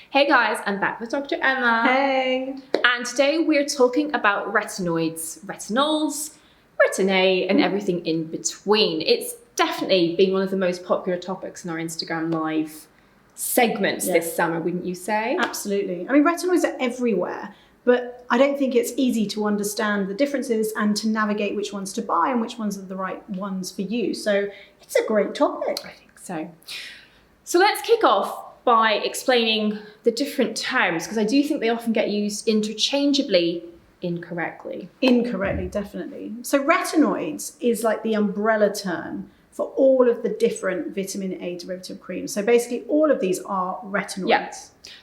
Hey guys, I'm back with Dr. Emma. Hey! And today we're talking about retinoids, retinols, Retin-A, and everything in between. It's definitely been one of the most popular topics in our Instagram Live segments this summer, wouldn't you say? Absolutely. I mean, retinoids are everywhere, but I don't think it's easy to understand the differences and to navigate which ones to buy and which ones are the right ones for you. So it's a great topic. I think so. So let's kick off by explaining the different terms, because I do think they often get used interchangeably incorrectly. Incorrectly, definitely. So retinoids is like the umbrella term for all of the different vitamin A derivative creams. So basically all of these are retinoids. Yeah.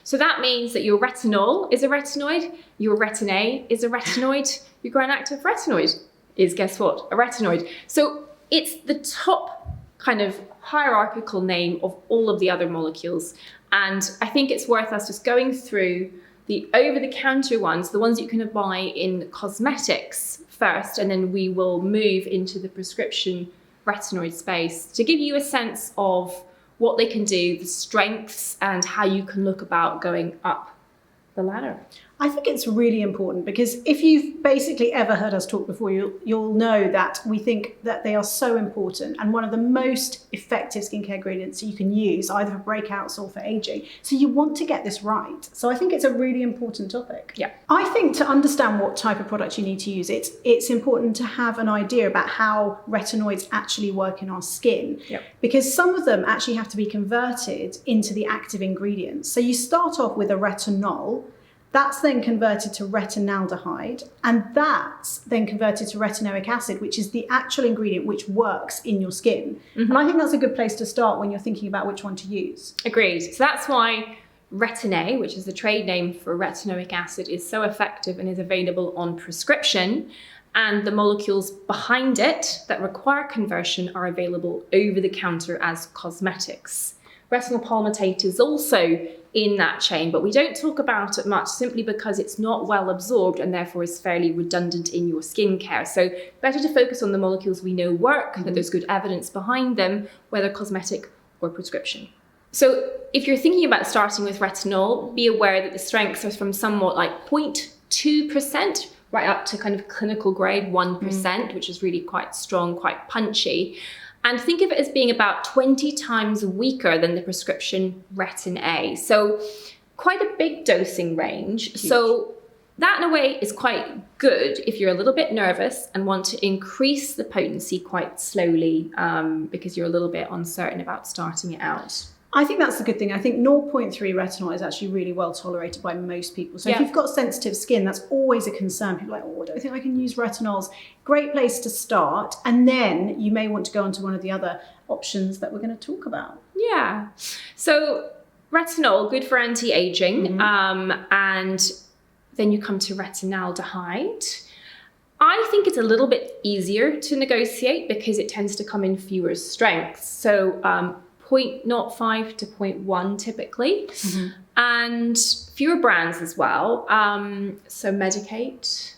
So that means that your retinol is a retinoid, your Retin-A is a retinoid, your gram-active retinoid is, guess what, a retinoid. So it's the top kind of hierarchical name of all of the other molecules. And I think it's worth us just going through the over-the-counter ones, the ones you can buy in cosmetics first, and then we will move into the prescription retinoid space to give you a sense of what they can do, the strengths, and how you can look about going up the ladder. I think it's really important because if you've basically ever heard us talk before, you'll know that we think that they are so important and one of the most effective skincare ingredients you can use either for breakouts or for aging. So you want to get this right. So I think it's a really important topic. Yeah. I think to understand what type of product you need to use, it's important to have an idea about how retinoids actually work in our skin. Yep. Because some of them actually have to be converted into the active ingredients. So you start off with a retinol. That's then converted to retinaldehyde, and that's then converted to retinoic acid, which is the actual ingredient which works in your skin. Mm-hmm. And I think that's a good place to start when you're thinking about which one to use. Agreed. So that's why Retin-A, which is the trade name for retinoic acid, is so effective and is available on prescription. And the molecules behind it that require conversion are available over the counter as cosmetics. Retinol palmitate is also in that chain, but we don't talk about it much simply because it's not well absorbed and therefore is fairly redundant in your skincare. So better to focus on the molecules we know work, that there's good evidence behind them, whether cosmetic or prescription. So if you're thinking about starting with retinol, be aware that the strengths are from somewhat like 0.2% right up to kind of clinical grade 1%, which is really quite strong, quite punchy. And think of it as being about 20 times weaker than the prescription Retin-A. So quite a big dosing range. Huge. So that in a way is quite good if you're a little bit nervous and want to increase the potency quite slowly because you're a little bit uncertain about starting it out. I think that's the good thing. I think 0.3 retinol is actually really well tolerated by most people. So if you've got sensitive skin, that's always a concern. People are like, oh, I don't think I can use retinols. Great place to start. And then you may want to go on to one of the other options that we're going to talk about. Yeah. So retinol, good for anti-aging. And then you come to retinaldehyde. I think it's a little bit easier to negotiate because it tends to come in fewer strengths. So 0.05 to 0.1 typically, and fewer brands as well. So Medicate,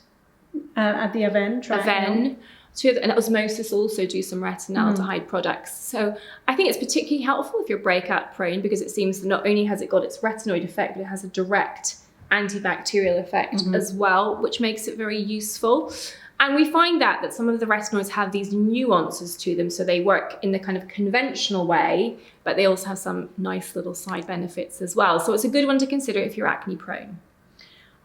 at the Aven, and Osmosis also do some retinaldehyde products. So I think it's particularly helpful if you're breakout prone because it seems that not only has it got its retinoid effect, but it has a direct antibacterial effect as well, which makes it very useful. And we find that some of the retinoids have these nuances to them. So they work in the kind of conventional way, but they also have some nice little side benefits as well. So it's a good one to consider if you're acne prone.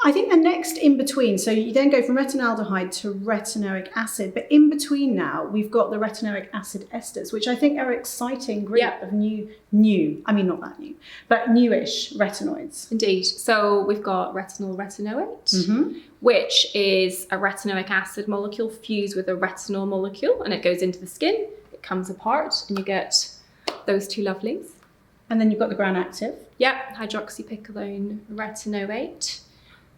I think the next in between, so you then go from retinaldehyde to retinoic acid, but in between now, we've got the retinoic acid esters, which I think are an exciting group of not that new, but newish retinoids. Indeed. So we've got retinol retinoate, which is a retinoic acid molecule fused with a retinol molecule, and it goes into the skin, it comes apart, and you get those two lovelies. And then you've got the gram-active. Yep, hydroxypicolone retinoate,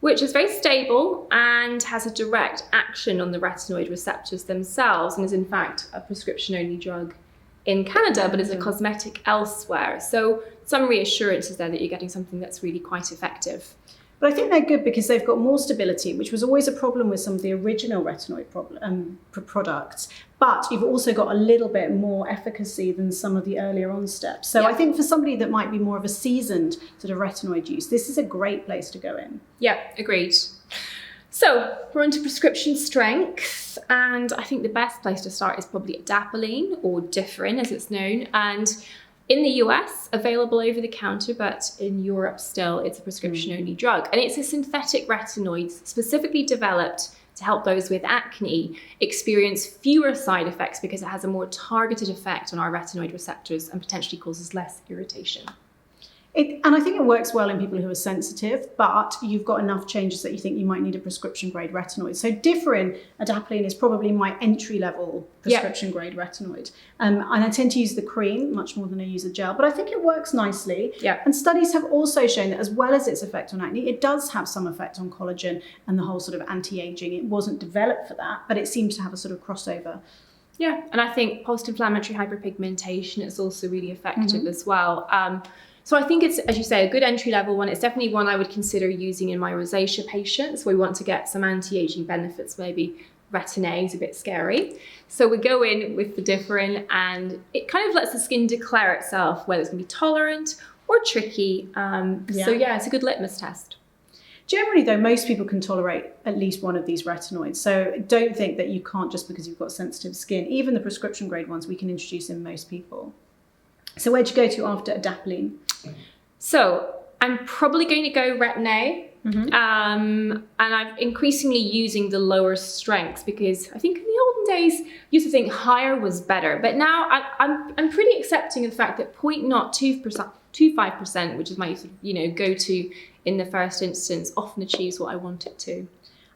which is very stable and has a direct action on the retinoid receptors themselves and is in fact a prescription-only drug in Canada, but is a cosmetic elsewhere. So some reassurances there that you're getting something that's really quite effective. But I think they're good because they've got more stability, which was always a problem with some of the original retinoid products. But you've also got a little bit more efficacy than some of the earlier on steps. So I think for somebody that might be more of a seasoned sort of retinoid use, this is a great place to go in. Yeah, agreed. So we're on to prescription strength, and I think the best place to start is probably adapalene, or Differin as it's known. And in the US, available over the counter, but in Europe still, it's a prescription-only drug. And it's a synthetic retinoid specifically developed to help those with acne experience fewer side effects because it has a more targeted effect on our retinoid receptors and potentially causes less irritation. And I think it works well in people who are sensitive, but you've got enough changes that you think you might need a prescription-grade retinoid. So Differin, adapalene, is probably my entry-level prescription-grade retinoid. And I tend to use the cream much more than I use the gel, but I think it works nicely. Yeah. And studies have also shown that as well as its effect on acne, it does have some effect on collagen and the whole sort of anti-aging. It wasn't developed for that, but it seems to have a sort of crossover. Yeah, and I think post-inflammatory hyperpigmentation is also really effective as well. So I think it's, as you say, a good entry-level one. It's definitely one I would consider using in my rosacea patients where we want to get some anti-aging benefits. Maybe Retin-A is a bit scary. So we go in with the Differin, and it kind of lets the skin declare itself whether it's going to be tolerant or tricky. So yeah, it's a good litmus test. Generally, though, most people can tolerate at least one of these retinoids. So don't think that you can't just because you've got sensitive skin. Even the prescription-grade ones we can introduce in most people. So where'd you go to after adapalene? So I'm probably going to go Retin-A, and I'm increasingly using the lower strengths because I think in the olden days I used to think higher was better, but now I'm pretty accepting of the fact that 0.25%, which is my sort of, go-to in the first instance, often achieves what I want it to.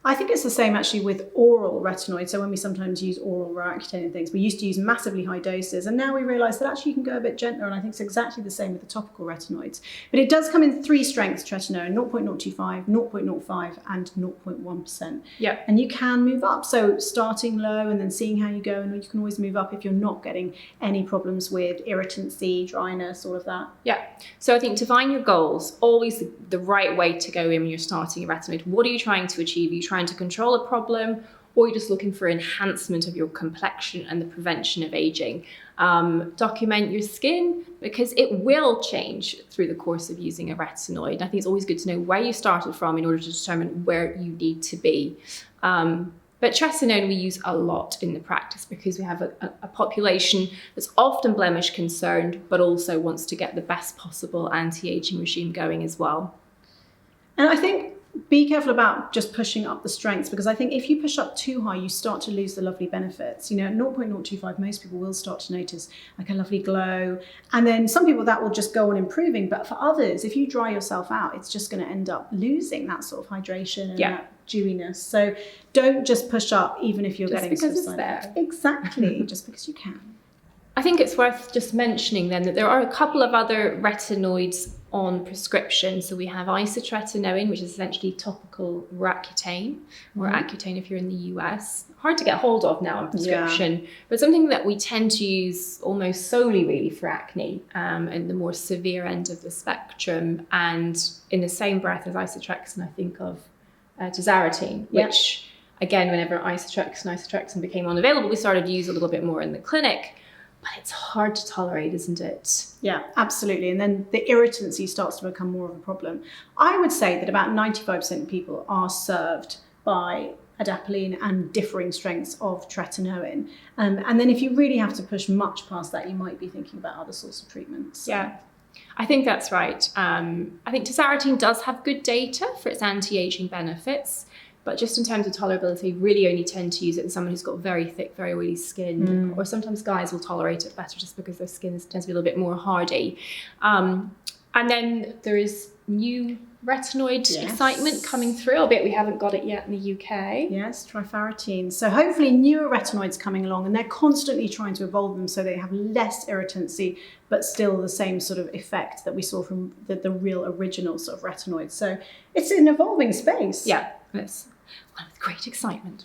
I think it's the same actually with oral retinoids. So when we sometimes use oral Roaccutane and things, we used to use massively high doses, and now we realise that actually you can go a bit gentler, and I think it's exactly the same with the topical retinoids. But it does come in 3 strengths, tretinoin: 0.025, 0.05 and 0.1%. Yeah. And you can move up, so starting low and then seeing how you go, and you can always move up if you're not getting any problems with irritancy, dryness, all of that. Yeah. So I think define your goals, always the right way to go in when you're starting a retinoid. What are you trying to achieve? Are you trying to control a problem, or you're just looking for enhancement of your complexion and the prevention of aging? Document your skin because it will change through the course of using a retinoid. I think it's always good to know where you started from in order to determine where you need to be. But tretinoin we use a lot in the practice because we have a population that's often blemish concerned, but also wants to get the best possible anti-aging regime going as well. And I think be careful about just pushing up the strengths, because I think if you push up too high, you start to lose the lovely benefits. At 0.025, most people will start to notice like a lovely glow. And then some people that will just go on improving. But for others, if you dry yourself out, it's just going to end up losing that sort of hydration and that dewiness. So don't just push up, even if you're getting because it's there. Exactly, just because you can. I think it's worth just mentioning then that there are a couple of other retinoids on prescription. So we have isotretinoin, which is essentially topical Roaccutane, or Accutane if you're in the US. Hard to get hold of now on prescription, but something that we tend to use almost solely really for acne and the more severe end of the spectrum. And in the same breath as isotretinoin, I think of tazarotene, which again, whenever isotretinoin became unavailable, we started to use a little bit more in the clinic. But it's hard to tolerate, isn't it? Yeah, absolutely. And then the irritancy starts to become more of a problem. I would say that about 95% of people are served by adapalene and differing strengths of tretinoin. And then if you really have to push much past that, you might be thinking about other sorts of treatments. Yeah, I think that's right. I think tazarotene does have good data for its anti-aging benefits. But just in terms of tolerability, really only tend to use it in someone who's got very thick, very oily skin. Or sometimes guys will tolerate it better just because their skin tends to be a little bit more hardy. And then there is new retinoid excitement coming through, albeit we haven't got it yet in the UK. Yes, trifarotene. So hopefully newer retinoids coming along, and they're constantly trying to evolve them so they have less irritancy, but still the same sort of effect that we saw from the real original sort of retinoids. So it's an evolving space. Yeah, it's one with great excitement.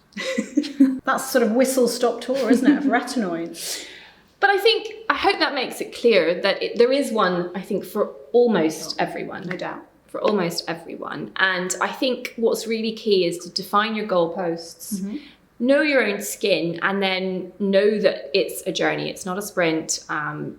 That's sort of whistle-stop tour, isn't it, of retinoids? But I hope that makes it clear that there is one, I think, for almost everyone. No doubt. for almost everyone. And I think what's really key is to define your goalposts, know your own skin, and then know that it's a journey. It's not a sprint.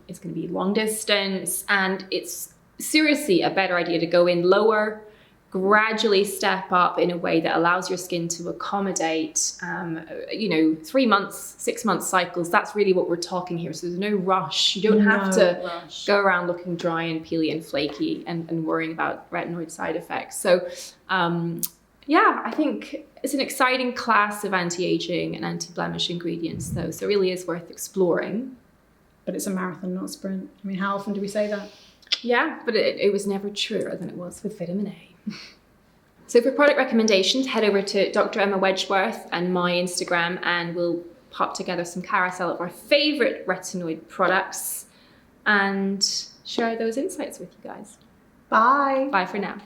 It's going to be long distance, and it's seriously a better idea to go in lower, gradually step up in a way that allows your skin to accommodate, 3 months, 6 month cycles. That's really what we're talking here. So there's no rush. You don't have to go around looking dry and peely and flaky and worrying about retinoid side effects. So I think it's an exciting class of anti-aging and anti-blemish ingredients though. So it really is worth exploring. But it's a marathon, not a sprint. I mean, how often do we say that? Yeah, but it was never truer than it was with vitamin A. So for product recommendations, head over to Dr. Emma Wedgeworth and my Instagram, and we'll pop together some carousel of our favorite retinoid products and share those insights with you guys. Bye. Bye for now.